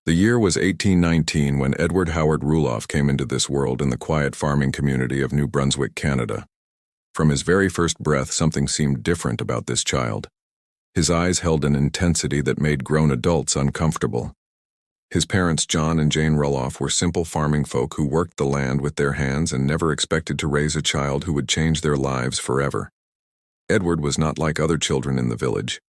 The year was 1819 when Edward Howard Rulloff came into this world in the quiet farming community of New Brunswick, Canada. From his very first breath, something seemed different about this child. His eyes held an intensity that made grown adults uncomfortable. His parents, John and Jane Rulloff, were simple farming folk who worked the land with their hands and never expected to raise a child who would change their lives forever. Edward was not like other children in the village.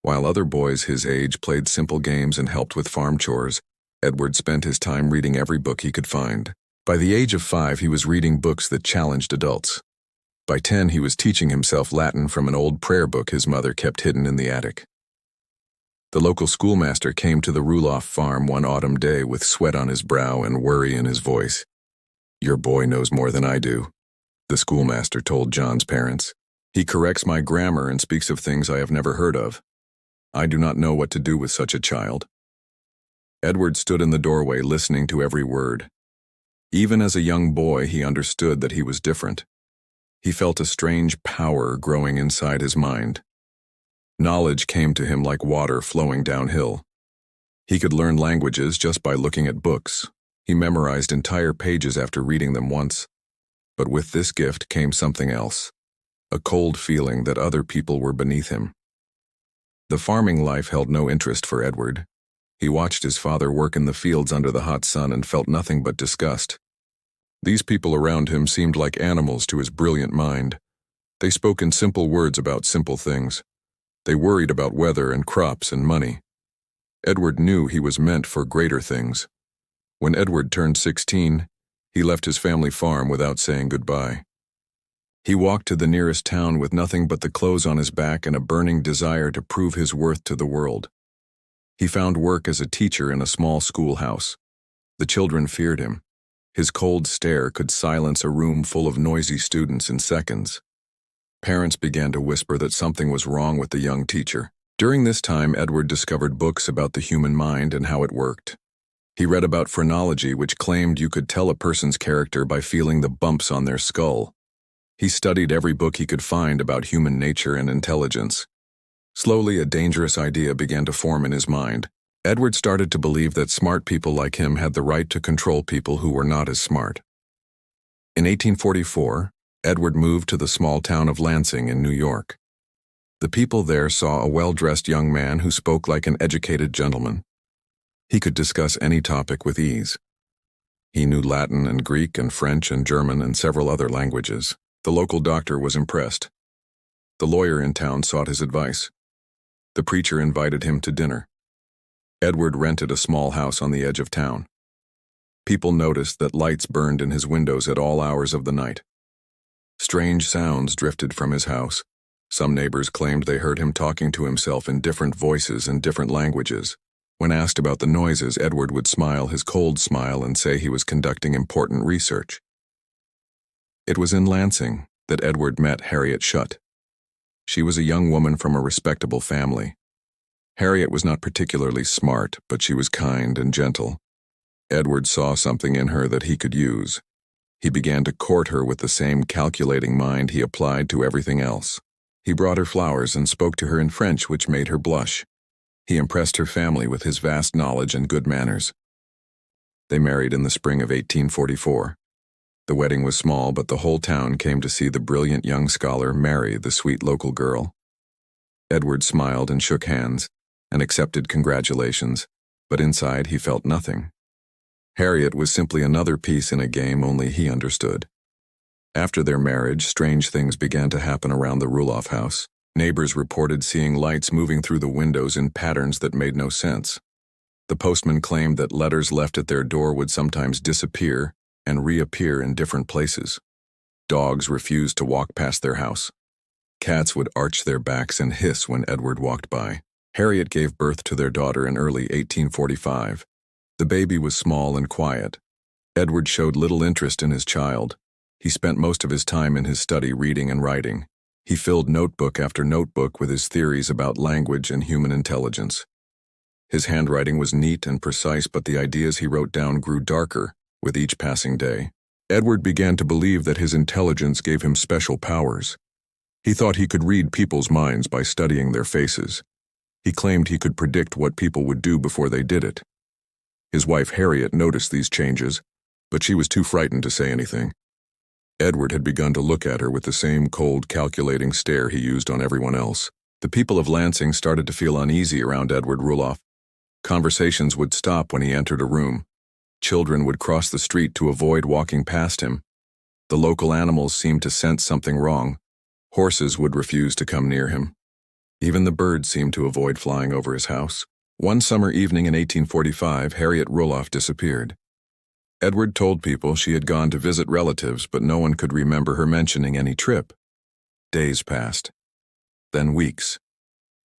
While other boys his age played simple games and helped with farm chores, Edward spent his time reading every book he could find. By the age of 5, he was reading books that challenged adults. By 10, he was teaching himself Latin from an old prayer book his mother kept hidden in the attic. The local schoolmaster came to the Rulloff farm one autumn day with sweat on his brow and worry in his voice. "Your boy knows more than I do," the schoolmaster told John's parents. "He corrects my grammar and speaks of things I have never heard of. I do not know what to do with such a child." Edward stood in the doorway listening to every word. Even as a young boy, he understood that he was different. He felt a strange power growing inside his mind. Knowledge came to him like water flowing downhill. He could learn languages just by looking at books. He memorized entire pages after reading them once. But with this gift came something else, a cold feeling that other people were beneath him. The farming life held no interest for Edward. He watched his father work in the fields under the hot sun and felt nothing but disgust. These people around him seemed like animals to his brilliant mind. They spoke in simple words about simple things. They worried about weather and crops and money. Edward knew he was meant for greater things. When Edward turned 16, he left his family farm without saying goodbye. He walked to the nearest town with nothing but the clothes on his back and a burning desire to prove his worth to the world. He found work as a teacher in a small schoolhouse. The children feared him. His cold stare could silence a room full of noisy students in seconds. Parents began to whisper that something was wrong with the young teacher. During this time, Edward discovered books about the human mind and how it worked. He read about phrenology, which claimed you could tell a person's character by feeling the bumps on their skull. He studied every book he could find about human nature and intelligence. Slowly, a dangerous idea began to form in his mind. Edward started to believe that smart people like him had the right to control people who were not as smart. In 1844, Edward moved to the small town of Lansing in New York. The people there saw a well-dressed young man who spoke like an educated gentleman. He could discuss any topic with ease. He knew Latin and Greek and French and German and several other languages. The local doctor was impressed. The lawyer in town sought his advice. The preacher invited him to dinner. Edward rented a small house on the edge of town. People noticed that lights burned in his windows at all hours of the night. Strange sounds drifted from his house. Some neighbors claimed they heard him talking to himself in different voices and different languages. When asked about the noises, Edward would smile his cold smile and say he was conducting important research. It was in Lansing that Edward met Harriet Shutt. She was a young woman from a respectable family. Harriet was not particularly smart, but she was kind and gentle. Edward saw something in her that he could use. He began to court her with the same calculating mind he applied to everything else. He brought her flowers and spoke to her in French, which made her blush. He impressed her family with his vast knowledge and good manners. They married in the spring of 1844. The wedding was small, but the whole town came to see the brilliant young scholar marry the sweet local girl. Edward smiled and shook hands and accepted congratulations, but inside he felt nothing. Harriet was simply another piece in a game only he understood. After their marriage, strange things began to happen around the Rulloff house. Neighbors reported seeing lights moving through the windows in patterns that made no sense. The postman claimed that letters left at their door would sometimes disappear and reappear in different places. Dogs refused to walk past their house. Cats would arch their backs and hiss when Edward walked by. Harriet gave birth to their daughter in early 1845. The baby was small and quiet. Edward showed little interest in his child. He spent most of his time in his study reading and writing. He filled notebook after notebook with his theories about language and human intelligence. His handwriting was neat and precise, but the ideas he wrote down grew darker with each passing day. Edward began to believe that his intelligence gave him special powers. He thought he could read people's minds by studying their faces. He claimed he could predict what people would do before they did it. His wife Harriet noticed these changes, but she was too frightened to say anything. Edward had begun to look at her with the same cold, calculating stare he used on everyone else. The people of Lansing started to feel uneasy around Edward Rulloff. Conversations would stop when he entered a room. Children would cross the street to avoid walking past him. The local animals seemed to sense something wrong. Horses would refuse to come near him. Even the birds seemed to avoid flying over his house. One summer evening in 1845, Harriet Rulloff disappeared. Edward told people she had gone to visit relatives, but no one could remember her mentioning any trip. Days passed. Then weeks.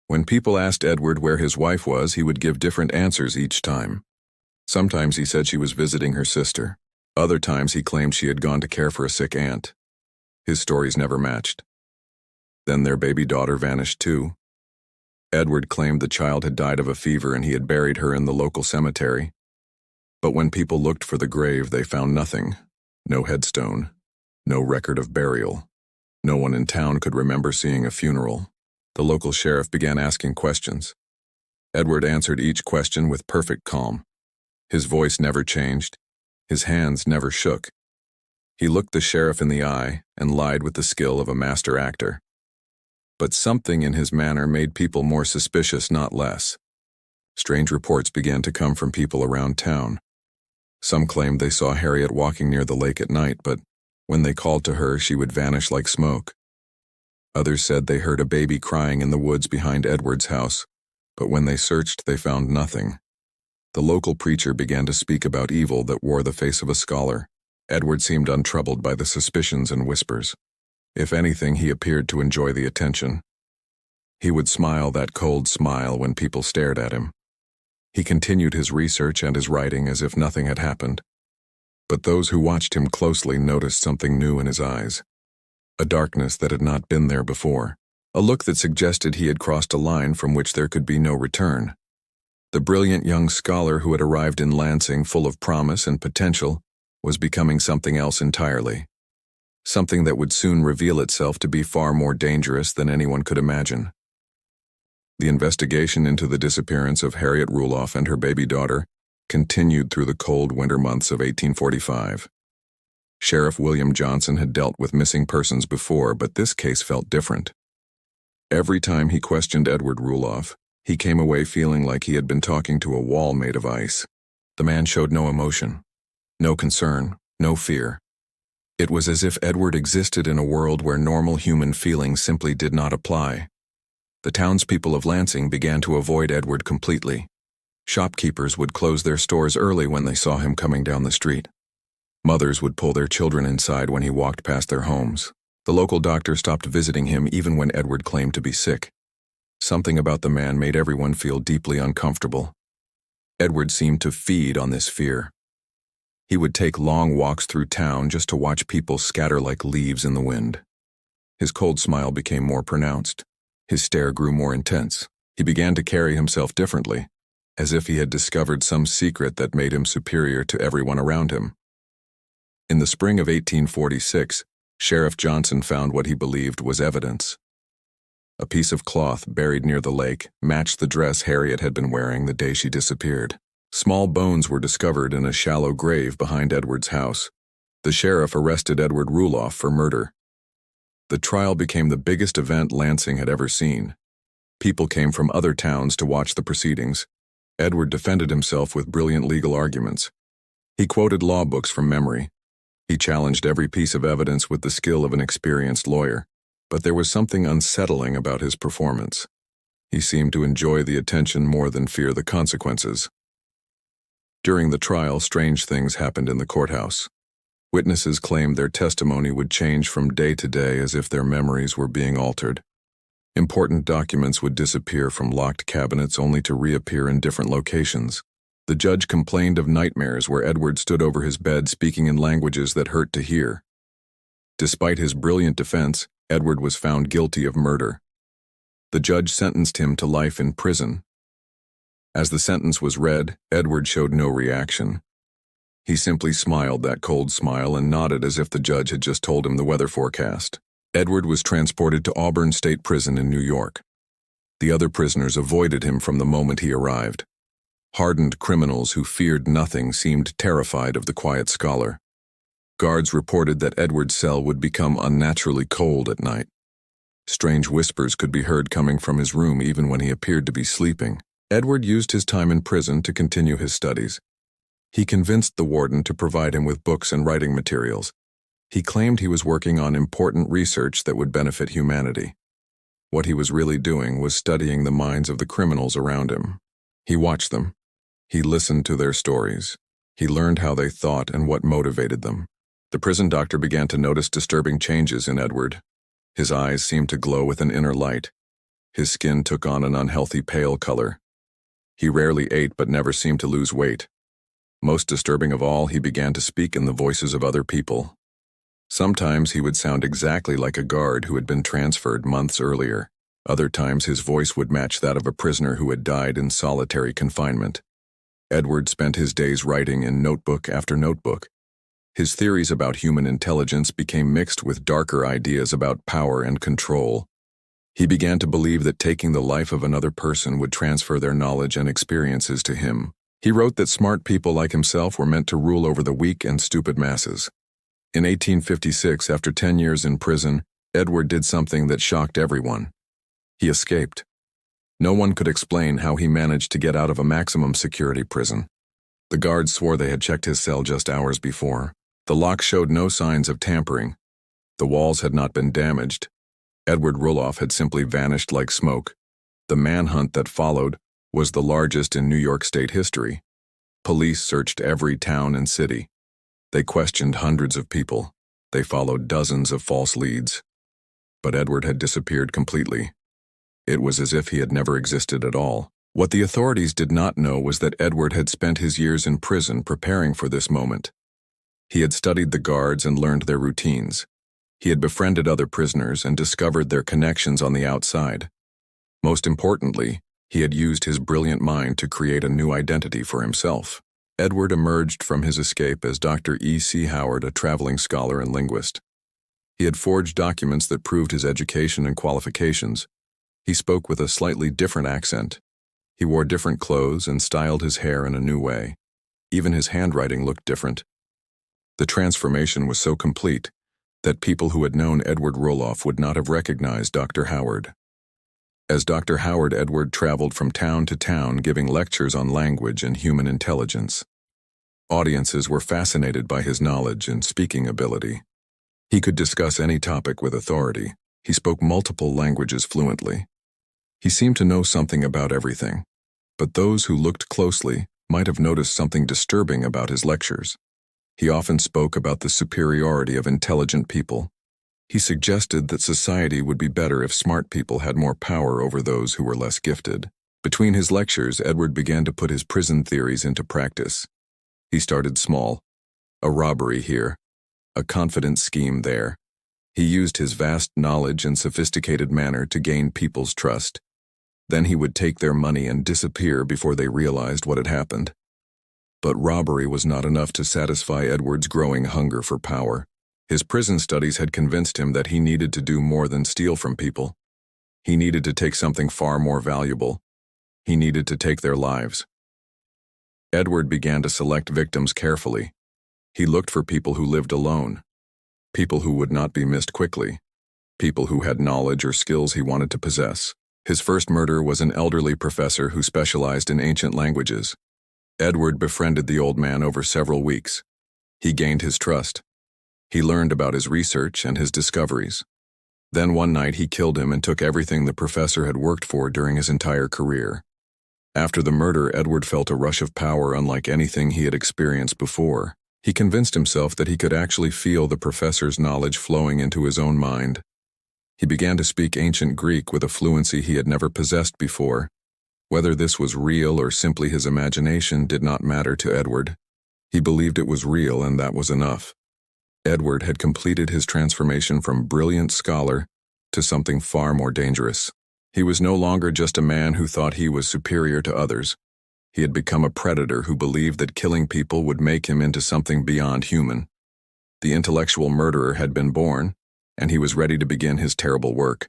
When people asked Edward where his wife was, he would give different answers each time. Sometimes he said she was visiting her sister. Other times he claimed she had gone to care for a sick aunt. His stories never matched. Then their baby daughter vanished too. Edward claimed the child had died of a fever and he had buried her in the local cemetery. But when people looked for the grave, they found nothing. No headstone. No record of burial. No one in town could remember seeing a funeral. The local sheriff began asking questions. Edward answered each question with perfect calm. His voice never changed. His hands never shook. He looked the sheriff in the eye and lied with the skill of a master actor. But something in his manner made people more suspicious, not less. Strange reports began to come from people around town. Some claimed they saw Harriet walking near the lake at night, but when they called to her, she would vanish like smoke. Others said they heard a baby crying in the woods behind Edward's house, but when they searched, they found nothing. The local preacher began to speak about evil that wore the face of a scholar. Edward seemed untroubled by the suspicions and whispers. If anything, he appeared to enjoy the attention. He would smile that cold smile when people stared at him. He continued his research and his writing as if nothing had happened. But those who watched him closely noticed something new in his eyes. A darkness that had not been there before. A look that suggested he had crossed a line from which there could be no return. The brilliant young scholar who had arrived in Lansing full of promise and potential was becoming something else entirely. Something that would soon reveal itself to be far more dangerous than anyone could imagine. The investigation into the disappearance of Harriet Rulloff and her baby daughter continued through the cold winter months of 1845. Sheriff William Johnson had dealt with missing persons before, but this case felt different. Every time he questioned Edward Rulloff, he came away feeling like he had been talking to a wall made of ice. The man showed no emotion, no concern, no fear. It was as if Edward existed in a world where normal human feelings simply did not apply. The townspeople of Lansing began to avoid Edward completely. Shopkeepers would close their stores early when they saw him coming down the street. Mothers would pull their children inside when he walked past their homes. The local doctor stopped visiting him even when Edward claimed to be sick. Something about the man made everyone feel deeply uncomfortable. Edward seemed to feed on this fear. He would take long walks through town just to watch people scatter like leaves in the wind. His cold smile became more pronounced. His stare grew more intense. He began to carry himself differently, as if he had discovered some secret that made him superior to everyone around him. In the spring of 1846, Sheriff Johnson found what he believed was evidence. A piece of cloth buried near the lake matched the dress Harriet had been wearing the day she disappeared. Small bones were discovered in a shallow grave behind Edward's house. The sheriff arrested Edward Rulloff for murder. The trial became the biggest event Lansing had ever seen. People came from other towns to watch the proceedings. Edward defended himself with brilliant legal arguments. He quoted law books from memory. He challenged every piece of evidence with the skill of an experienced lawyer. But there was something unsettling about his performance. He seemed to enjoy the attention more than fear the consequences. During the trial, strange things happened in the courthouse. Witnesses claimed their testimony would change from day to day as if their memories were being altered. Important documents would disappear from locked cabinets only to reappear in different locations. The judge complained of nightmares where Edward stood over his bed speaking in languages that hurt to hear. Despite his brilliant defense, Edward was found guilty of murder. The judge sentenced him to life in prison. As the sentence was read, Edward showed no reaction. He simply smiled that cold smile and nodded as if the judge had just told him the weather forecast. Edward was transported to Auburn State Prison in New York. The other prisoners avoided him from the moment he arrived. Hardened criminals who feared nothing seemed terrified of the quiet scholar. Guards reported that Edward's cell would become unnaturally cold at night. Strange whispers could be heard coming from his room even when he appeared to be sleeping. Edward used his time in prison to continue his studies. He convinced the warden to provide him with books and writing materials. He claimed he was working on important research that would benefit humanity. What he was really doing was studying the minds of the criminals around him. He watched them. He listened to their stories. He learned how they thought and what motivated them. The prison doctor began to notice disturbing changes in Edward. His eyes seemed to glow with an inner light. His skin took on an unhealthy pale color. He rarely ate but never seemed to lose weight. Most disturbing of all, he began to speak in the voices of other people. Sometimes he would sound exactly like a guard who had been transferred months earlier. Other times his voice would match that of a prisoner who had died in solitary confinement. Edward spent his days writing in notebook after notebook. His theories about human intelligence became mixed with darker ideas about power and control. He began to believe that taking the life of another person would transfer their knowledge and experiences to him. He wrote that smart people like himself were meant to rule over the weak and stupid masses. In 1856, after 10 years in prison, Edward did something that shocked everyone. He escaped. No one could explain how he managed to get out of a maximum security prison. The guards swore they had checked his cell just hours before. The lock showed no signs of tampering. The walls had not been damaged. Edward Rulloff had simply vanished like smoke. The manhunt that followed was the largest in New York State history. Police searched every town and city. They questioned hundreds of people. They followed dozens of false leads. But Edward had disappeared completely. It was as if he had never existed at all. What the authorities did not know was that Edward had spent his years in prison preparing for this moment. He had studied the guards and learned their routines. He had befriended other prisoners and discovered their connections on the outside. Most importantly, he had used his brilliant mind to create a new identity for himself. Edward emerged from his escape as Dr. E.C. Howard, a traveling scholar and linguist. He had forged documents that proved his education and qualifications. He spoke with a slightly different accent. He wore different clothes and styled his hair in a new way. Even his handwriting looked different. The transformation was so complete that people who had known Edward Rulloff would not have recognized Dr. Howard. As Dr. Howard, Edward traveled from town to town giving lectures on language and human intelligence. Audiences were fascinated by his knowledge and speaking ability. He could discuss any topic with authority. He spoke multiple languages fluently. He seemed to know something about everything, but those who looked closely might have noticed something disturbing about his lectures. He often spoke about the superiority of intelligent people. He suggested that society would be better if smart people had more power over those who were less gifted. Between his lectures, Edward began to put his prison theories into practice. He started small. A robbery here, a confident scheme there. He used his vast knowledge and sophisticated manner to gain people's trust. Then he would take their money and disappear before they realized what had happened. But robbery was not enough to satisfy Edward's growing hunger for power. His prison studies had convinced him that he needed to do more than steal from people. He needed to take something far more valuable. He needed to take their lives. Edward began to select victims carefully. He looked for people who lived alone, people who would not be missed quickly, people who had knowledge or skills he wanted to possess. His first murder was an elderly professor who specialized in ancient languages. Edward befriended the old man over several weeks. He gained his trust. He learned about his research and his discoveries. Then one night he killed him and took everything the professor had worked for during his entire career. After the murder, Edward felt a rush of power unlike anything he had experienced before. He convinced himself that he could actually feel the professor's knowledge flowing into his own mind. He began to speak ancient Greek with a fluency he had never possessed before. Whether this was real or simply his imagination did not matter to Edward. He believed it was real, and that was enough. Edward had completed his transformation from brilliant scholar to something far more dangerous. He was no longer just a man who thought he was superior to others. He had become a predator who believed that killing people would make him into something beyond human. The intellectual murderer had been born, and he was ready to begin his terrible work.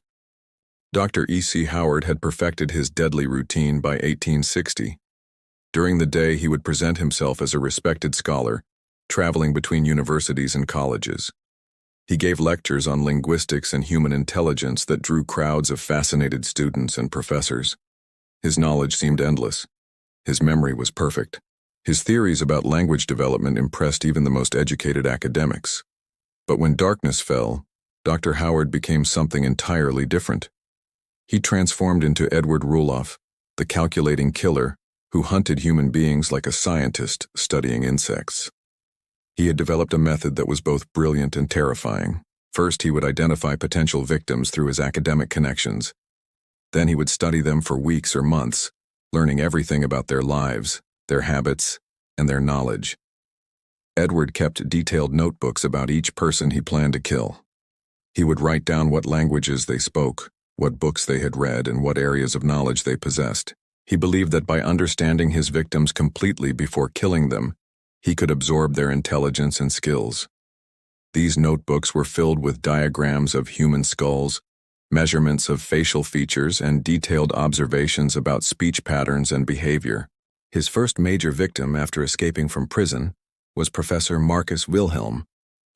Dr. E.C. Howard had perfected his deadly routine by 1860. During the day, he would present himself as a respected scholar, traveling between universities and colleges. He gave lectures on linguistics and human intelligence that drew crowds of fascinated students and professors. His knowledge seemed endless. His memory was perfect. His theories about language development impressed even the most educated academics. But when darkness fell, Dr. Howard became something entirely different. He transformed into Edward Rulloff, the calculating killer who hunted human beings like a scientist studying insects. He had developed a method that was both brilliant and terrifying. First, he would identify potential victims through his academic connections. Then he would study them for weeks or months, learning everything about their lives, their habits, and their knowledge. Edward kept detailed notebooks about each person he planned to kill. He would write down what languages they spoke, what books they had read, and what areas of knowledge they possessed. He believed that by understanding his victims completely before killing them, he could absorb their intelligence and skills. These notebooks were filled with diagrams of human skulls, measurements of facial features, and detailed observations about speech patterns and behavior. His first major victim after escaping from prison was Professor Marcus Wilhelm,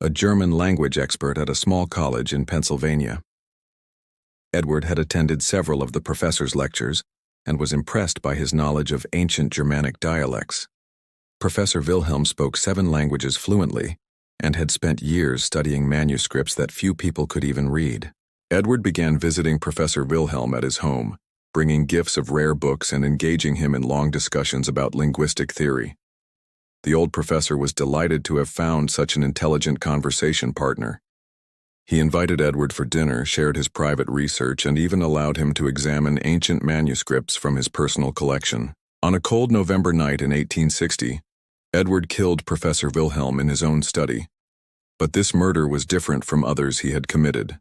a German language expert at a small college in Pennsylvania. Edward had attended several of the professor's lectures and was impressed by his knowledge of ancient Germanic dialects. Professor Wilhelm spoke 7 languages fluently and had spent years studying manuscripts that few people could even read. Edward began visiting Professor Wilhelm at his home, bringing gifts of rare books and engaging him in long discussions about linguistic theory. The old professor was delighted to have found such an intelligent conversation partner. He invited Edward for dinner, shared his private research, and even allowed him to examine ancient manuscripts from his personal collection. On a cold November night in 1860, Edward killed Professor Wilhelm in his own study. But this murder was different from others he had committed.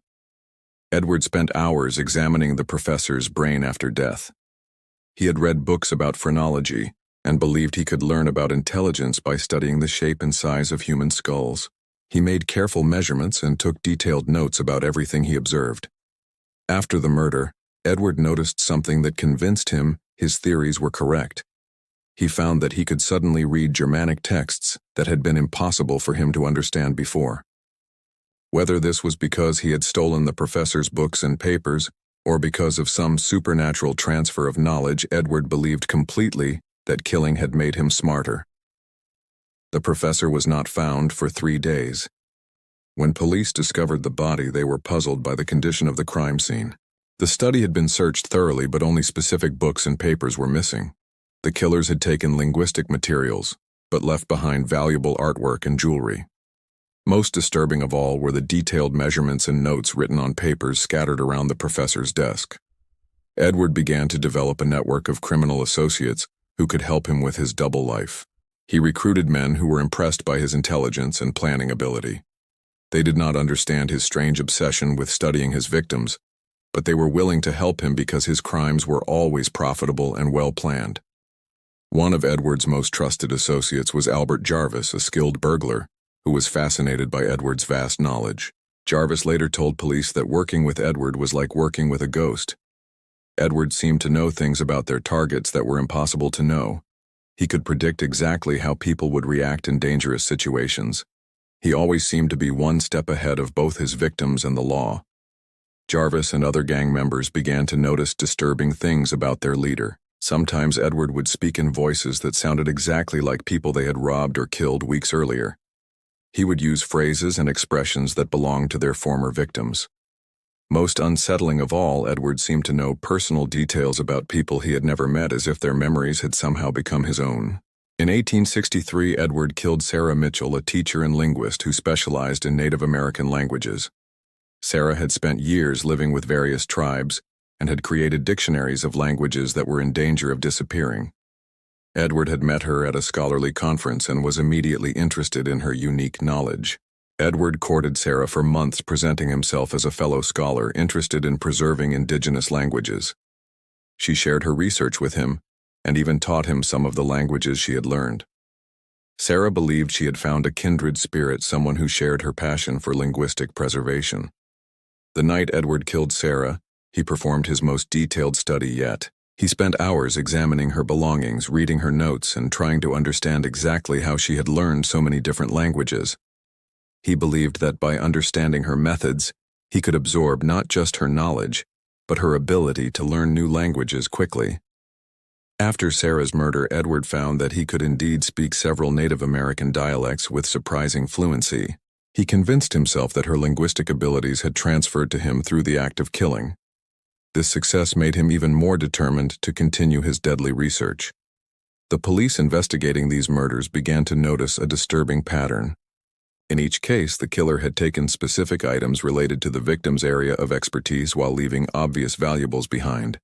Edward spent hours examining the professor's brain after death. He had read books about phrenology and believed he could learn about intelligence by studying the shape and size of human skulls. He made careful measurements and took detailed notes about everything he observed. After the murder, Edward noticed something that convinced him his theories were correct. He found that he could suddenly read Germanic texts that had been impossible for him to understand before. Whether this was because he had stolen the professor's books and papers, or because of some supernatural transfer of knowledge, Edward believed completely that killing had made him smarter. The professor was not found for 3 days. When police discovered the body, they were puzzled by the condition of the crime scene. The study had been searched thoroughly, but only specific books and papers were missing. The killers had taken linguistic materials, but left behind valuable artwork and jewelry. Most disturbing of all were the detailed measurements and notes written on papers scattered around the professor's desk. Edward began to develop a network of criminal associates who could help him with his double life. He recruited men who were impressed by his intelligence and planning ability. They did not understand his strange obsession with studying his victims, but they were willing to help him because his crimes were always profitable and well-planned. One of Edward's most trusted associates was Albert Jarvis, a skilled burglar, who was fascinated by Edward's vast knowledge. Jarvis later told police that working with Edward was like working with a ghost. Edward seemed to know things about their targets that were impossible to know. He could predict exactly how people would react in dangerous situations. He always seemed to be one step ahead of both his victims and the law. Jarvis and other gang members began to notice disturbing things about their leader. Sometimes Edward would speak in voices that sounded exactly like people they had robbed or killed weeks earlier. He would use phrases and expressions that belonged to their former victims. Most unsettling of all, Edward seemed to know personal details about people he had never met, as if their memories had somehow become his own. In 1863, Edward killed Sarah Mitchell, a teacher and linguist who specialized in Native American languages. Sarah had spent years living with various tribes and had created dictionaries of languages that were in danger of disappearing. Edward had met her at a scholarly conference and was immediately interested in her unique knowledge. Edward courted Sarah for months, presenting himself as a fellow scholar interested in preserving indigenous languages. She shared her research with him and even taught him some of the languages she had learned. Sarah believed she had found a kindred spirit, someone who shared her passion for linguistic preservation. The night Edward killed Sarah, he performed his most detailed study yet. He spent hours examining her belongings, reading her notes, and trying to understand exactly how she had learned so many different languages. He believed that by understanding her methods, he could absorb not just her knowledge, but her ability to learn new languages quickly. After Sarah's murder, Edward found that he could indeed speak several Native American dialects with surprising fluency. He convinced himself that her linguistic abilities had transferred to him through the act of killing. This success made him even more determined to continue his deadly research. The police investigating these murders began to notice a disturbing pattern. In each case, the killer had taken specific items related to the victim's area of expertise while leaving obvious valuables behind.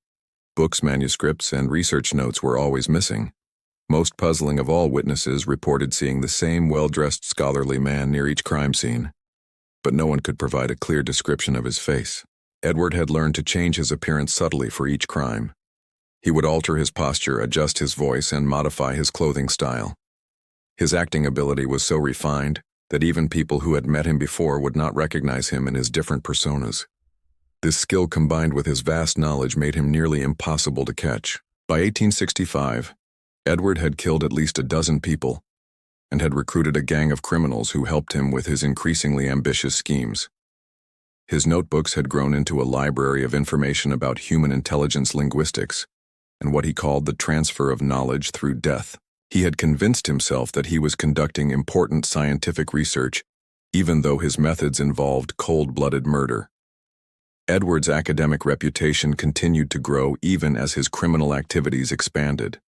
Books, manuscripts, and research notes were always missing. Most puzzling of all, witnesses reported seeing the same well-dressed scholarly man near each crime scene. But no one could provide a clear description of his face. Edward had learned to change his appearance subtly for each crime. He would alter his posture, adjust his voice, and modify his clothing style. His acting ability was so refined that even people who had met him before would not recognize him in his different personas. This skill combined with his vast knowledge made him nearly impossible to catch. By 1865, Edward had killed at least a dozen people and had recruited a gang of criminals who helped him with his increasingly ambitious schemes. His notebooks had grown into a library of information about human intelligence linguistics and what he called the transfer of knowledge through death. He had convinced himself that he was conducting important scientific research, even though his methods involved cold-blooded murder. Edward's academic reputation continued to grow even as his criminal activities expanded.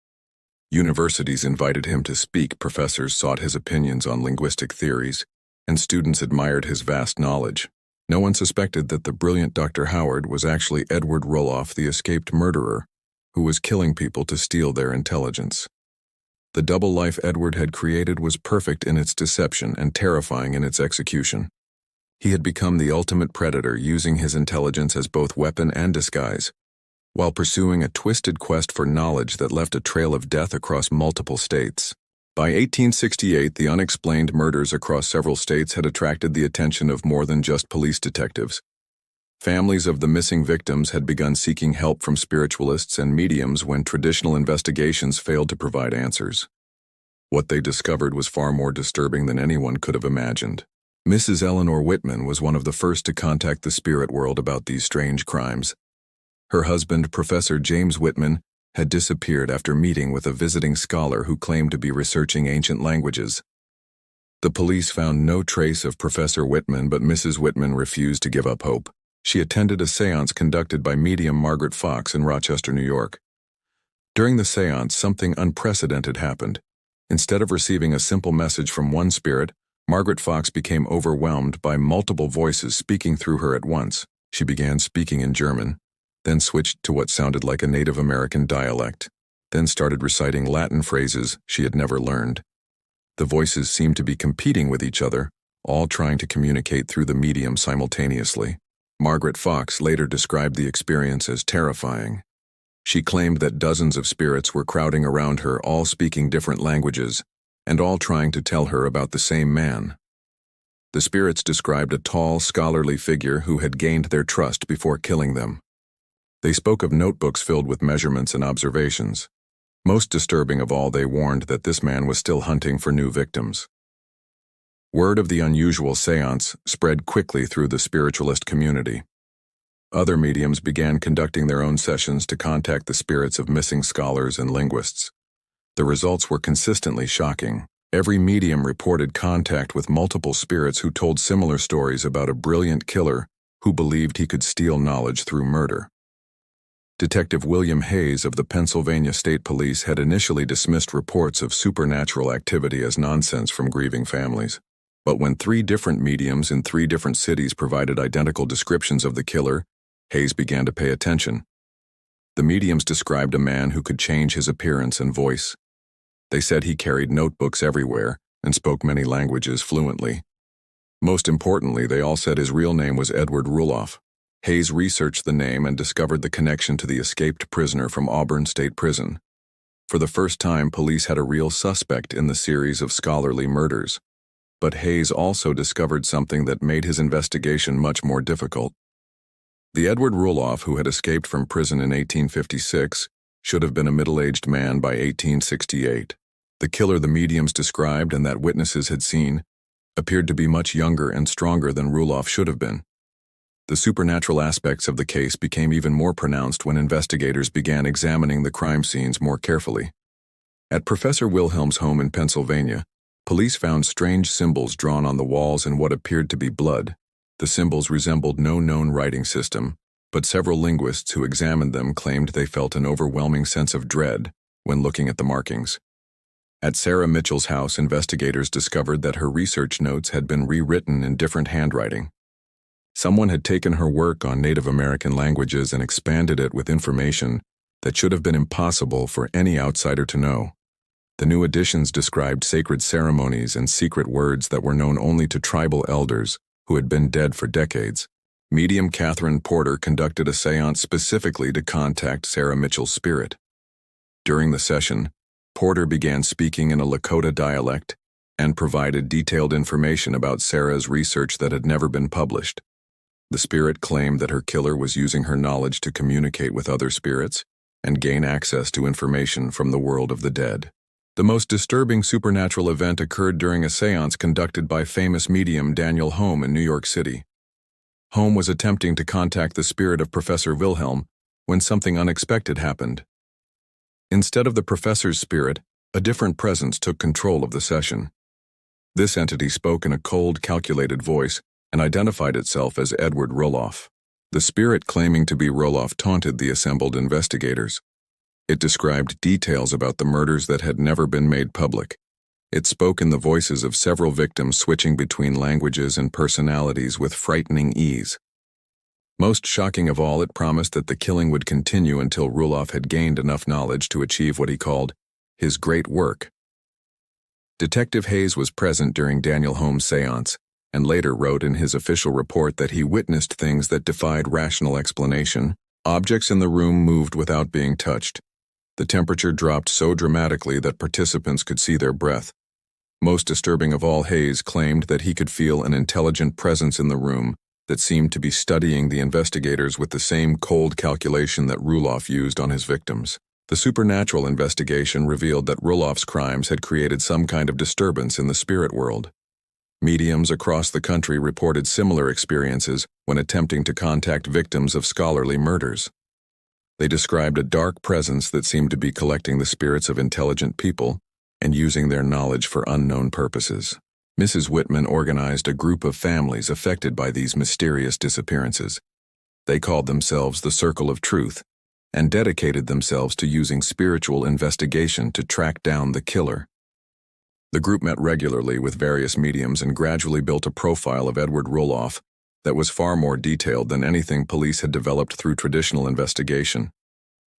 Universities invited him to speak, professors sought his opinions on linguistic theories, and students admired his vast knowledge. No one suspected that the brilliant Dr. Howard was actually Edward Rulloff, the escaped murderer, who was killing people to steal their intelligence. The double life Edward had created was perfect in its deception and terrifying in its execution. He had become the ultimate predator, using his intelligence as both weapon and disguise, while pursuing a twisted quest for knowledge that left a trail of death across multiple states. By 1868, the unexplained murders across several states had attracted the attention of more than just police detectives. Families of the missing victims had begun seeking help from spiritualists and mediums when traditional investigations failed to provide answers. What they discovered was far more disturbing than anyone could have imagined. Mrs. Eleanor Whitman was one of the first to contact the spirit world about these strange crimes. Her husband, Professor James Whitman, had disappeared after meeting with a visiting scholar who claimed to be researching ancient languages. The police found no trace of Professor Whitman, but Mrs. Whitman refused to give up hope. She attended a seance conducted by medium Margaret Fox in Rochester, New York. During the seance, something unprecedented happened. Instead of receiving a simple message from one spirit, Margaret Fox became overwhelmed by multiple voices speaking through her at once. She began speaking in German, then switched to what sounded like a Native American dialect, then started reciting Latin phrases she had never learned. The voices seemed to be competing with each other, all trying to communicate through the medium simultaneously. Margaret Fox later described the experience as terrifying. She claimed that dozens of spirits were crowding around her, all speaking different languages, and all trying to tell her about the same man. The spirits described a tall, scholarly figure who had gained their trust before killing them. They spoke of notebooks filled with measurements and observations. Most disturbing of all, they warned that this man was still hunting for new victims. Word of the unusual seance spread quickly through the spiritualist community. Other mediums began conducting their own sessions to contact the spirits of missing scholars and linguists. The results were consistently shocking. Every medium reported contact with multiple spirits who told similar stories about a brilliant killer who believed he could steal knowledge through murder. Detective William Hayes of the Pennsylvania State Police had initially dismissed reports of supernatural activity as nonsense from grieving families. But when 3 different mediums in 3 different cities provided identical descriptions of the killer, Hayes began to pay attention. The mediums described a man who could change his appearance and voice. They said he carried notebooks everywhere and spoke many languages fluently. Most importantly, they all said his real name was Edward Rulloff. Hayes researched the name and discovered the connection to the escaped prisoner from Auburn State Prison. For the first time, police had a real suspect in the series of scholarly murders. But Hayes also discovered something that made his investigation much more difficult. The Edward Rulloff who had escaped from prison in 1856 should have been a middle-aged man by 1868. The killer the mediums described and that witnesses had seen appeared to be much younger and stronger than Rulloff should have been. The supernatural aspects of the case became even more pronounced when investigators began examining the crime scenes more carefully. At Professor Wilhelm's home in Pennsylvania, police found strange symbols drawn on the walls in what appeared to be blood. The symbols resembled no known writing system, but several linguists who examined them claimed they felt an overwhelming sense of dread when looking at the markings. At Sarah Mitchell's house, investigators discovered that her research notes had been rewritten in different handwriting. Someone had taken her work on Native American languages and expanded it with information that should have been impossible for any outsider to know. The new editions described sacred ceremonies and secret words that were known only to tribal elders who had been dead for decades. Medium Catherine Porter conducted a seance specifically to contact Sarah Mitchell's spirit. During the session, Porter began speaking in a Lakota dialect and provided detailed information about Sarah's research that had never been published. The spirit claimed that her killer was using her knowledge to communicate with other spirits and gain access to information from the world of the dead. The most disturbing supernatural event occurred during a seance conducted by famous medium Daniel Home in New York City. Home was attempting to contact the spirit of Professor Wilhelm when something unexpected happened. Instead of the professor's spirit, a different presence took control of the session. This entity spoke in a cold, calculated voice and identified itself as Edward Rulloff. The spirit claiming to be Rulloff taunted the assembled investigators. It described details about the murders that had never been made public. It spoke in the voices of several victims, switching between languages and personalities with frightening ease. Most shocking of all, it promised that the killing would continue until Rulloff had gained enough knowledge to achieve what he called his great work. Detective Hayes was present during Daniel Home's seance and later wrote in his official report that he witnessed things that defied rational explanation. Objects in the room moved without being touched. The temperature dropped so dramatically that participants could see their breath. Most disturbing of all, Hayes claimed that he could feel an intelligent presence in the room that seemed to be studying the investigators with the same cold calculation that Rulloff used on his victims. The supernatural investigation revealed that Rulloff's crimes had created some kind of disturbance in the spirit world. Mediums across the country reported similar experiences when attempting to contact victims of scholarly murders. They described a dark presence that seemed to be collecting the spirits of intelligent people and using their knowledge for unknown purposes. Mrs. Whitman organized a group of families affected by these mysterious disappearances. They called themselves the Circle of Truth and dedicated themselves to using spiritual investigation to track down the killer. The group met regularly with various mediums and gradually built a profile of Edward Rulloff that was far more detailed than anything police had developed through traditional investigation.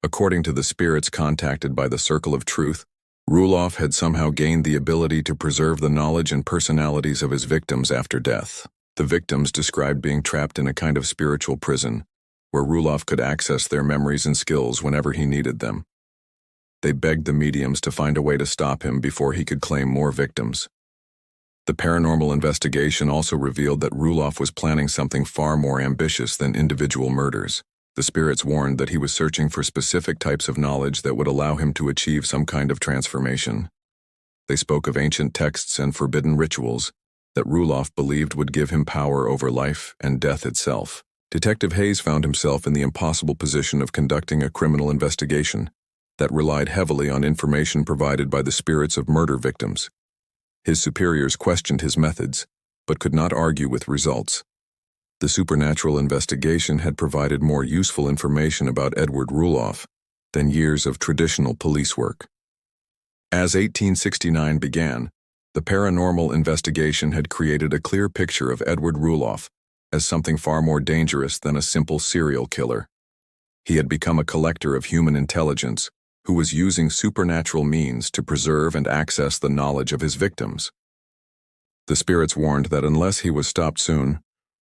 According to the spirits contacted by the Circle of Truth, Rulloff had somehow gained the ability to preserve the knowledge and personalities of his victims after death. The victims described being trapped in a kind of spiritual prison, where Rulloff could access their memories and skills whenever he needed them. They begged the mediums to find a way to stop him before he could claim more victims. The paranormal investigation also revealed that Rulloff was planning something far more ambitious than individual murders. The spirits warned that he was searching for specific types of knowledge that would allow him to achieve some kind of transformation. They spoke of ancient texts and forbidden rituals that Rulloff believed would give him power over life and death itself. Detective Hayes found himself in the impossible position of conducting a criminal investigation that relied heavily on information provided by the spirits of murder victims. His superiors questioned his methods, but could not argue with results. The supernatural investigation had provided more useful information about Edward Rulloff than years of traditional police work. As 1869 began, the paranormal investigation had created a clear picture of Edward Rulloff as something far more dangerous than a simple serial killer. He had become a collector of human intelligence who was using supernatural means to preserve and access the knowledge of his victims. The spirits warned that unless he was stopped soon,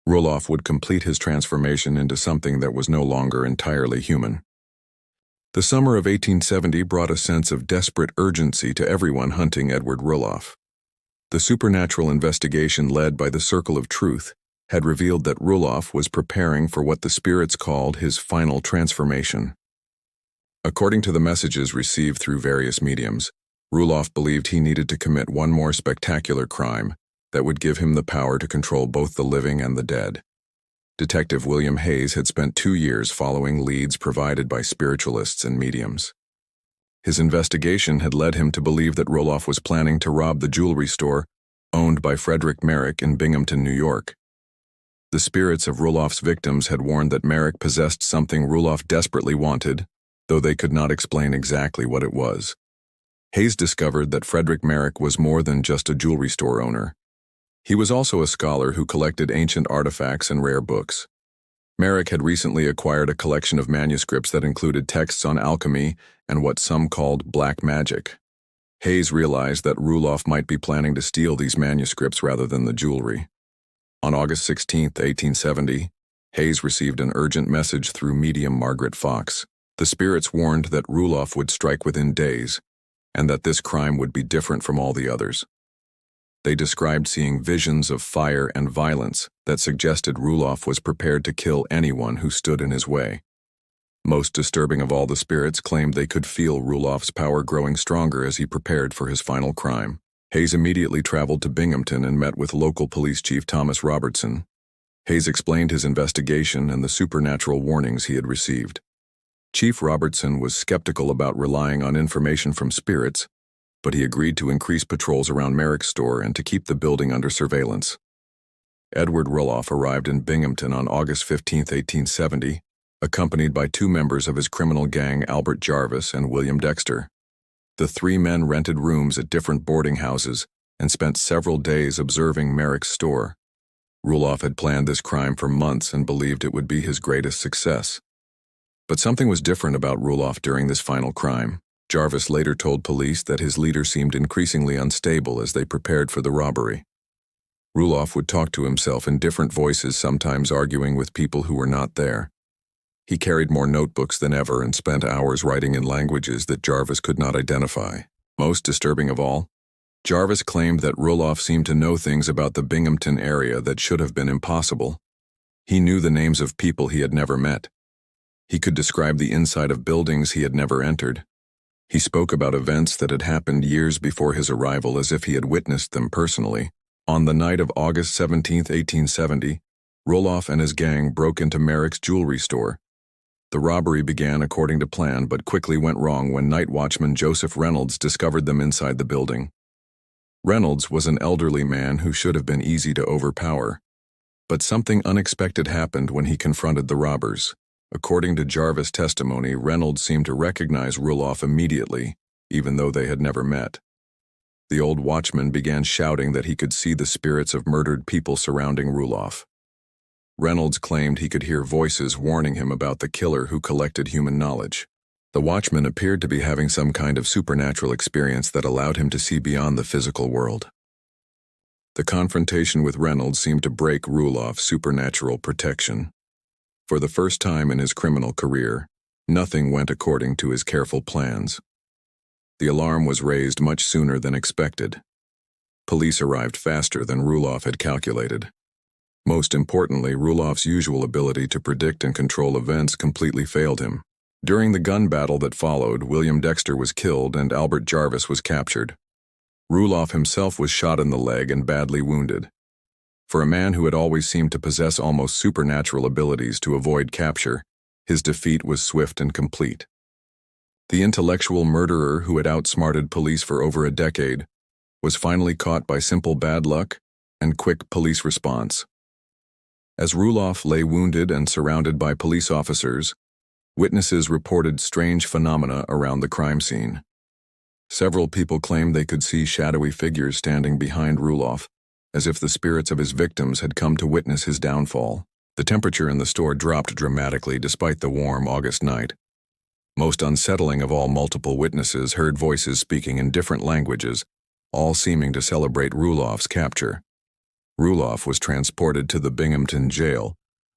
Rulloff would complete his transformation into something that was no longer entirely human. The summer of 1870 brought a sense of desperate urgency to everyone hunting Edward Rulloff. The supernatural investigation led by the Circle of Truth had revealed that Rulloff was preparing for what the spirits called his final transformation. According to the messages received through various mediums, Rulloff believed he needed to commit one more spectacular crime that would give him the power to control both the living and the dead. Detective William Hayes had spent 2 years following leads provided by spiritualists and mediums. His investigation had led him to believe that Rulloff was planning to rob the jewelry store owned by Frederick Merrick in Binghamton, New York. The spirits of Rulloff's victims had warned that Merrick possessed something Rulloff desperately wanted, though they could not explain exactly what it was. Hayes discovered that Frederick Merrick was more than just a jewelry store owner. He was also a scholar who collected ancient artifacts and rare books. Merrick had recently acquired a collection of manuscripts that included texts on alchemy and what some called black magic. Hayes realized that Rulloff might be planning to steal these manuscripts rather than the jewelry. On August 16, 1870, Hayes received an urgent message through medium Margaret Fox. The spirits warned that Rulloff would strike within days, and that this crime would be different from all the others. They described seeing visions of fire and violence that suggested Rulloff was prepared to kill anyone who stood in his way. Most disturbing of all, the spirits claimed they could feel Rulloff's power growing stronger as he prepared for his final crime. Hayes immediately traveled to Binghamton and met with local police chief Thomas Robertson. Hayes explained his investigation and the supernatural warnings he had received. Chief Robertson was skeptical about relying on information from spirits, but he agreed to increase patrols around Merrick's store and to keep the building under surveillance. Edward Rulloff arrived in Binghamton on August 15, 1870, accompanied by 2 members of his criminal gang, Albert Jarvis and William Dexter. The 3 men rented rooms at different boarding houses and spent several days observing Merrick's store. Rulloff had planned this crime for months and believed it would be his greatest success. But something was different about Rulloff during this final crime. Jarvis later told police that his leader seemed increasingly unstable as they prepared for the robbery. Rulloff would talk to himself in different voices, sometimes arguing with people who were not there. He carried more notebooks than ever and spent hours writing in languages that Jarvis could not identify. Most disturbing of all, Jarvis claimed that Rulloff seemed to know things about the Binghamton area that should have been impossible. He knew the names of people he had never met. He could describe the inside of buildings he had never entered. He spoke about events that had happened years before his arrival as if he had witnessed them personally. On the night of August 17, 1870, Rulloff and his gang broke into Merrick's jewelry store. The robbery began according to plan but quickly went wrong when night watchman Joseph Reynolds discovered them inside the building. Reynolds was an elderly man who should have been easy to overpower. But something unexpected happened when he confronted the robbers. According to Jarvis' testimony, Reynolds seemed to recognize Rulloff immediately, even though they had never met. The old watchman began shouting that he could see the spirits of murdered people surrounding Rulloff. Reynolds claimed he could hear voices warning him about the killer who collected human knowledge. The watchman appeared to be having some kind of supernatural experience that allowed him to see beyond the physical world. The confrontation with Reynolds seemed to break Rulloff's supernatural protection. For the first time in his criminal career, nothing went according to his careful plans. The alarm was raised much sooner than expected. Police arrived faster than Rulloff had calculated. Most importantly, Rulloff's usual ability to predict and control events completely failed him. During the gun battle that followed, William Dexter was killed and Albert Jarvis was captured. Rulloff himself was shot in the leg and badly wounded. For a man who had always seemed to possess almost supernatural abilities to avoid capture, his defeat was swift and complete. The intellectual murderer who had outsmarted police for over a decade was finally caught by simple bad luck and quick police response. As Rulloff lay wounded and surrounded by police officers, witnesses reported strange phenomena around the crime scene. Several people claimed they could see shadowy figures standing behind Rulloff, as if the spirits of his victims had come to witness his downfall. The temperature in the store dropped dramatically despite the warm August night. Most unsettling of all, multiple witnesses heard voices speaking in different languages, all seeming to celebrate Rulloff's capture. Rulloff was transported to the Binghamton jail,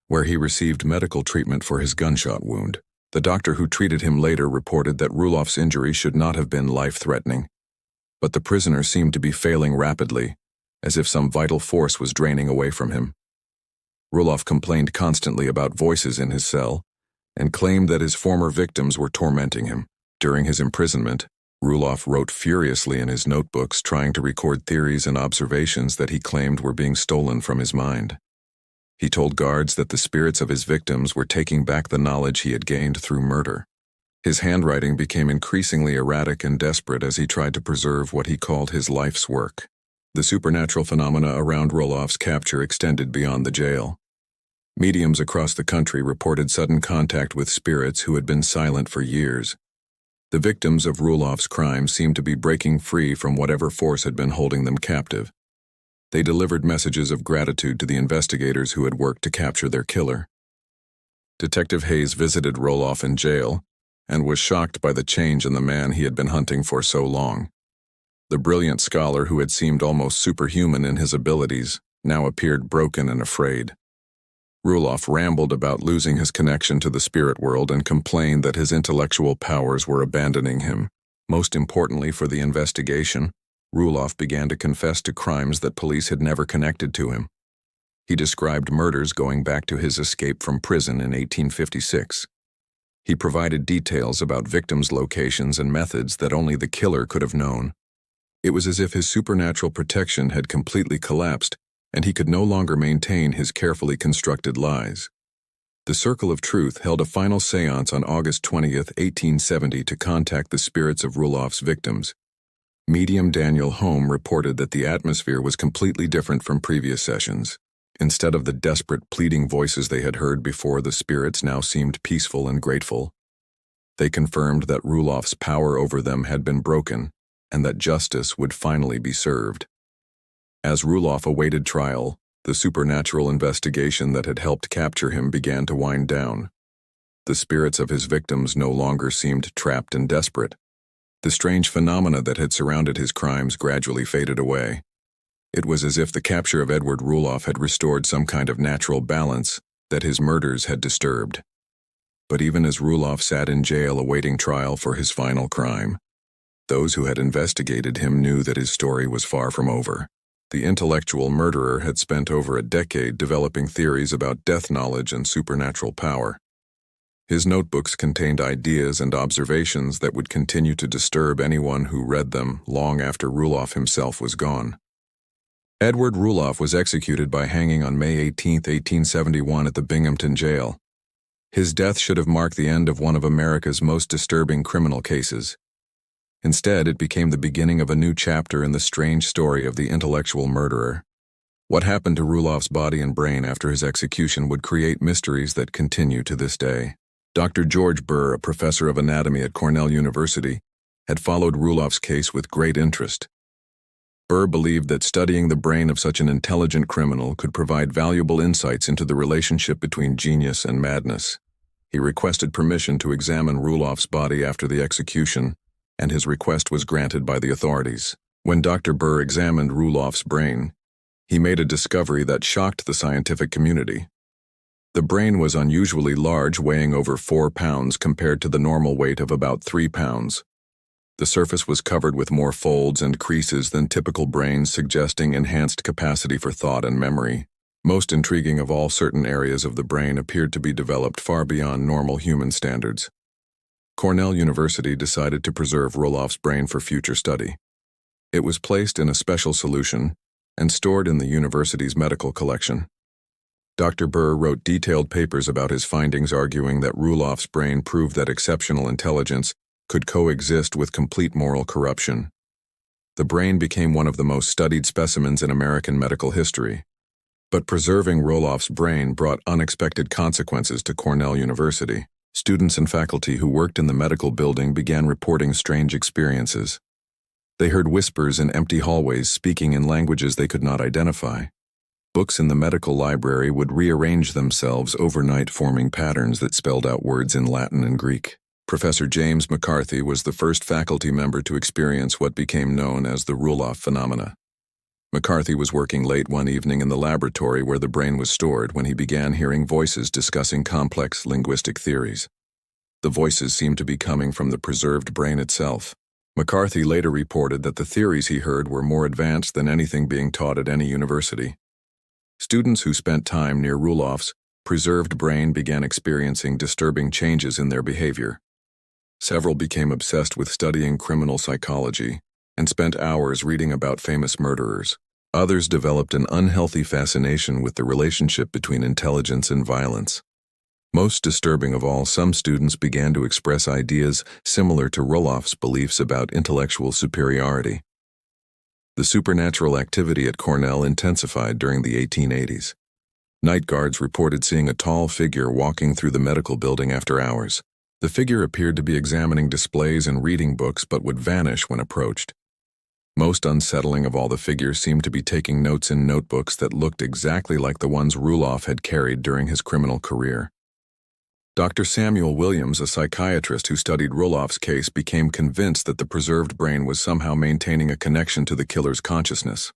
where he received medical treatment for his gunshot wound. The doctor who treated him later reported that Rulloff's injury should not have been life-threatening, but the prisoner seemed to be failing rapidly, as if some vital force was draining away from him. Rulloff complained constantly about voices in his cell, and claimed that his former victims were tormenting him. During his imprisonment, Rulloff wrote furiously in his notebooks, trying to record theories and observations that he claimed were being stolen from his mind. He told guards that the spirits of his victims were taking back the knowledge he had gained through murder. His handwriting became increasingly erratic and desperate as he tried to preserve what he called his life's work. The supernatural phenomena around Rulloff's capture extended beyond the jail. Mediums across the country reported sudden contact with spirits who had been silent for years. The victims of Rulloff's crime seemed to be breaking free from whatever force had been holding them captive. They delivered messages of gratitude to the investigators who had worked to capture their killer. Detective Hayes visited Rulloff in jail and was shocked by the change in the man he had been hunting for so long. The brilliant scholar who had seemed almost superhuman in his abilities now appeared broken and afraid. Rulloff rambled about losing his connection to the spirit world and complained that his intellectual powers were abandoning him. Most importantly for the investigation, Rulloff began to confess to crimes that police had never connected to him. He described murders going back to his escape from prison in 1856. He provided details about victims' locations and methods that only the killer could have known. It was as if his supernatural protection had completely collapsed, and he could no longer maintain his carefully constructed lies. The Circle of Truth held a final séance on August 20, 1870 to contact the spirits of Rulloff's victims. Medium Daniel Home reported that the atmosphere was completely different from previous sessions. Instead of the desperate, pleading voices they had heard before, the spirits now seemed peaceful and grateful. They confirmed that Rulloff's power over them had been broken, and that justice would finally be served. As Rulloff awaited trial, the supernatural investigation that had helped capture him began to wind down. The spirits of his victims no longer seemed trapped and desperate. The strange phenomena that had surrounded his crimes gradually faded away. It was as if the capture of Edward Rulloff had restored some kind of natural balance that his murders had disturbed. But even as Rulloff sat in jail awaiting trial for his final crime, those who had investigated him knew that his story was far from over. The intellectual murderer had spent over a decade developing theories about death knowledge and supernatural power. His notebooks contained ideas and observations that would continue to disturb anyone who read them long after Rulloff himself was gone. Edward Rulloff was executed by hanging on May 18, 1871 at the Binghamton jail. His death should have marked the end of one of America's most disturbing criminal cases. Instead, it became the beginning of a new chapter in the strange story of the intellectual murderer. What happened to Rulloff's body and brain after his execution would create mysteries that continue to this day. Dr. George Burr, a professor of anatomy at Cornell University, had followed Rulloff's case with great interest. Burr believed that studying the brain of such an intelligent criminal could provide valuable insights into the relationship between genius and madness. He requested permission to examine Rulloff's body after the execution, and his request was granted by the authorities. When Dr. Burr examined Rulloff's brain, he made a discovery that shocked the scientific community. The brain was unusually large, weighing over 4 pounds compared to the normal weight of about 3 pounds. The surface was covered with more folds and creases than typical brains, suggesting enhanced capacity for thought and memory. Most intriguing of all, certain areas of the brain appeared to be developed far beyond normal human standards. Cornell University decided to preserve Rulloff's brain for future study. It was placed in a special solution and stored in the university's medical collection. Dr. Burr wrote detailed papers about his findings, arguing that Rulloff's brain proved that exceptional intelligence could coexist with complete moral corruption. The brain became one of the most studied specimens in American medical history. But preserving Rulloff's brain brought unexpected consequences to Cornell University. Students and faculty who worked in the medical building began reporting strange experiences. They heard whispers in empty hallways, speaking in languages they could not identify. Books in the medical library would rearrange themselves overnight, forming patterns that spelled out words in Latin and Greek. Professor James McCarthy was the first faculty member to experience what became known as the Rulloff phenomena. McCarthy was working late one evening in the laboratory where the brain was stored when he began hearing voices discussing complex linguistic theories. The voices seemed to be coming from the preserved brain itself. McCarthy later reported that the theories he heard were more advanced than anything being taught at any university. Students who spent time near Rulloff's preserved brain began experiencing disturbing changes in their behavior. Several became obsessed with studying criminal psychology and spent hours reading about famous murderers. Others developed an unhealthy fascination with the relationship between intelligence and violence. Most disturbing of all, some students began to express ideas similar to Rulloff's beliefs about intellectual superiority. The supernatural activity at Cornell intensified during the 1880s. Night guards reported seeing a tall figure walking through the medical building after hours. The figure appeared to be examining displays and reading books but would vanish when approached. Most unsettling of all, the figure seemed to be taking notes in notebooks that looked exactly like the ones Rulloff had carried during his criminal career. Dr. Samuel Williams, a psychiatrist who studied Rulloff's case, became convinced that the preserved brain was somehow maintaining a connection to the killer's consciousness.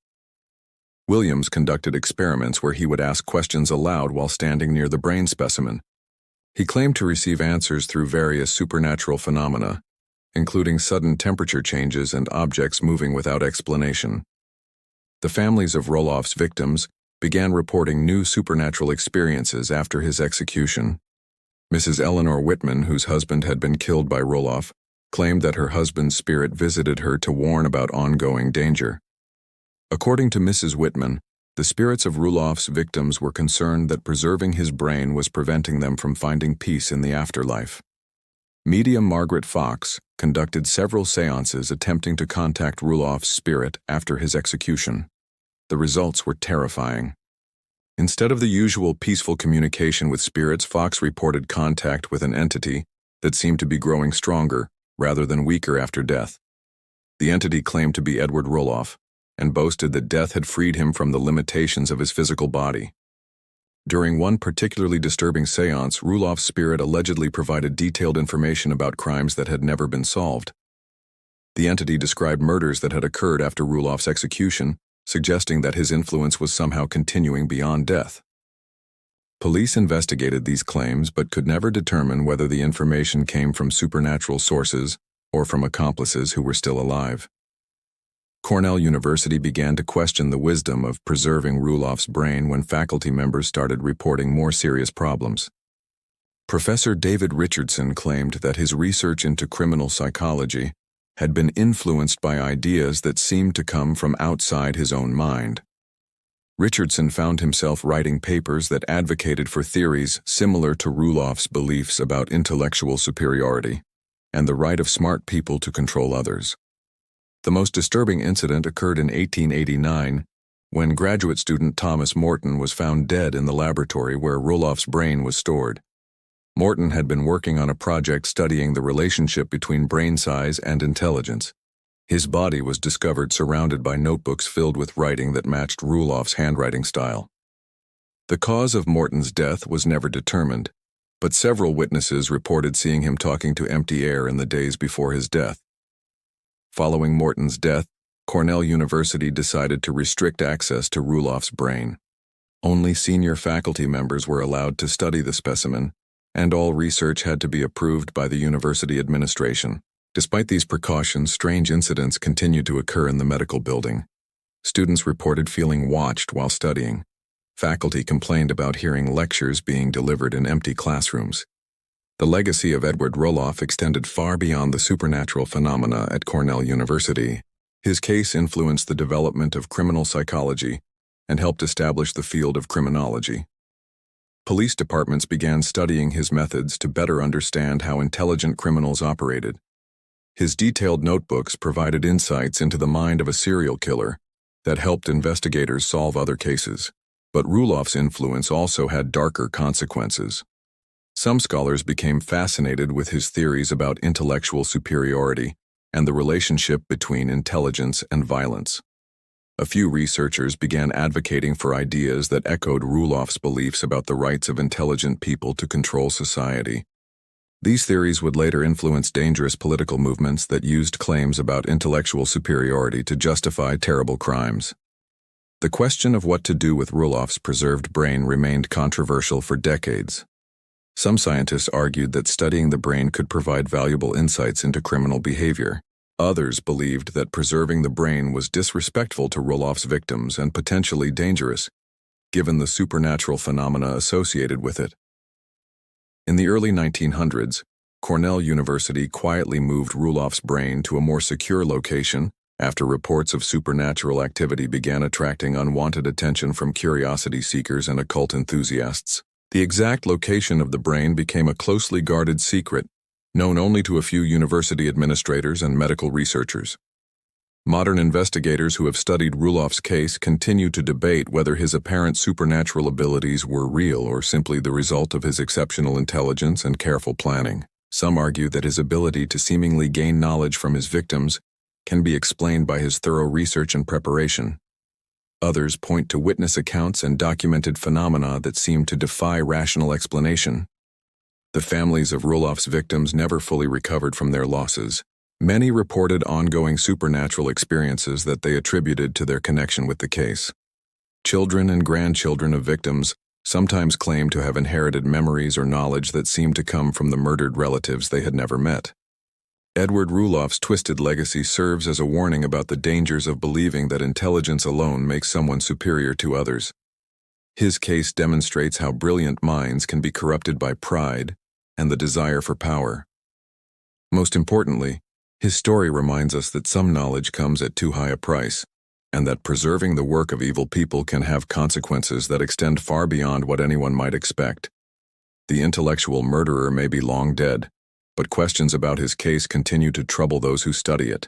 Williams conducted experiments where he would ask questions aloud while standing near the brain specimen. He claimed to receive answers through various supernatural phenomena, including sudden temperature changes and objects moving without explanation. The families of Rulloff's victims began reporting new supernatural experiences after his execution. Mrs. Eleanor Whitman, whose husband had been killed by Rulloff, claimed that her husband's spirit visited her to warn about ongoing danger. According to Mrs. Whitman, the spirits of Rulloff's victims were concerned that preserving his brain was preventing them from finding peace in the afterlife. Medium Margaret Fox conducted several seances attempting to contact Rulloff's spirit after his execution. The results were terrifying. Instead of the usual peaceful communication with spirits, Fox reported contact with an entity that seemed to be growing stronger rather than weaker after death. The entity claimed to be Edward Rulloff and boasted that death had freed him from the limitations of his physical body. During one particularly disturbing seance, Rulloff's spirit allegedly provided detailed information about crimes that had never been solved. The entity described murders that had occurred after Rulloff's execution, suggesting that his influence was somehow continuing beyond death. Police investigated these claims but could never determine whether the information came from supernatural sources or from accomplices who were still alive. Cornell University began to question the wisdom of preserving Rulloff's brain when faculty members started reporting more serious problems. Professor David Richardson claimed that his research into criminal psychology had been influenced by ideas that seemed to come from outside his own mind. Richardson found himself writing papers that advocated for theories similar to Rulloff's beliefs about intellectual superiority and the right of smart people to control others. The most disturbing incident occurred in 1889 when graduate student Thomas Morton was found dead in the laboratory where Rulloff's brain was stored. Morton had been working on a project studying the relationship between brain size and intelligence. His body was discovered surrounded by notebooks filled with writing that matched Rulloff's handwriting style. The cause of Morton's death was never determined, but several witnesses reported seeing him talking to empty air in the days before his death. Following Morton's death, Cornell University decided to restrict access to Rulloff's brain. Only senior faculty members were allowed to study the specimen, and all research had to be approved by the university administration. Despite these precautions, strange incidents continued to occur in the medical building. Students reported feeling watched while studying. Faculty complained about hearing lectures being delivered in empty classrooms. The legacy of Edward Rulloff extended far beyond the supernatural phenomena at Cornell University. His case influenced the development of criminal psychology and helped establish the field of criminology. Police departments began studying his methods to better understand how intelligent criminals operated. His detailed notebooks provided insights into the mind of a serial killer that helped investigators solve other cases. But Rulloff's influence also had darker consequences. Some scholars became fascinated with his theories about intellectual superiority and the relationship between intelligence and violence. A few researchers began advocating for ideas that echoed Rulloff's beliefs about the rights of intelligent people to control society. These theories would later influence dangerous political movements that used claims about intellectual superiority to justify terrible crimes. The question of what to do with Rulloff's preserved brain remained controversial for decades. Some scientists argued that studying the brain could provide valuable insights into criminal behavior. Others believed that preserving the brain was disrespectful to Rulloff's victims and potentially dangerous. given the supernatural phenomena associated with it. In the early 1900s, Cornell University quietly moved Rulloff's brain to a more secure location after reports of supernatural activity began attracting unwanted attention from curiosity seekers and occult enthusiasts. The exact location of the brain became a closely guarded secret, known only to a few university administrators and medical researchers. Modern investigators who have studied Rulloff's case continue to debate whether his apparent supernatural abilities were real or simply the result of his exceptional intelligence and careful planning. Some argue that his ability to seemingly gain knowledge from his victims can be explained by his thorough research and preparation. Others point to witness accounts and documented phenomena that seem to defy rational explanation. The families of Rulloff's victims never fully recovered from their losses. Many reported ongoing supernatural experiences that they attributed to their connection with the case. Children and grandchildren of victims sometimes claimed to have inherited memories or knowledge that seemed to come from the murdered relatives they had never met. Edward Rulloff's twisted legacy serves as a warning about the dangers of believing that intelligence alone makes someone superior to others. His case demonstrates how brilliant minds can be corrupted by pride and the desire for power. Most importantly, his story reminds us that some knowledge comes at too high a price, and that preserving the work of evil people can have consequences that extend far beyond what anyone might expect. The intellectual murderer may be long dead, but questions about his case continue to trouble those who study it.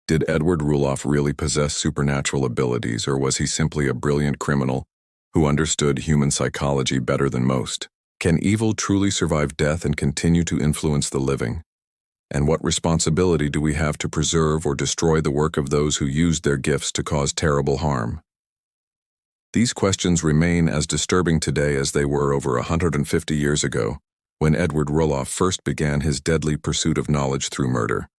Did Edward Rulloff really possess supernatural abilities, or was he simply a brilliant criminal who understood human psychology better than most? Can evil truly survive death and continue to influence the living? And what responsibility do we have to preserve or destroy the work of those who used their gifts to cause terrible harm? These questions remain as disturbing today as they were over 150 years ago, when Edward Rulloff first began his deadly pursuit of knowledge through murder.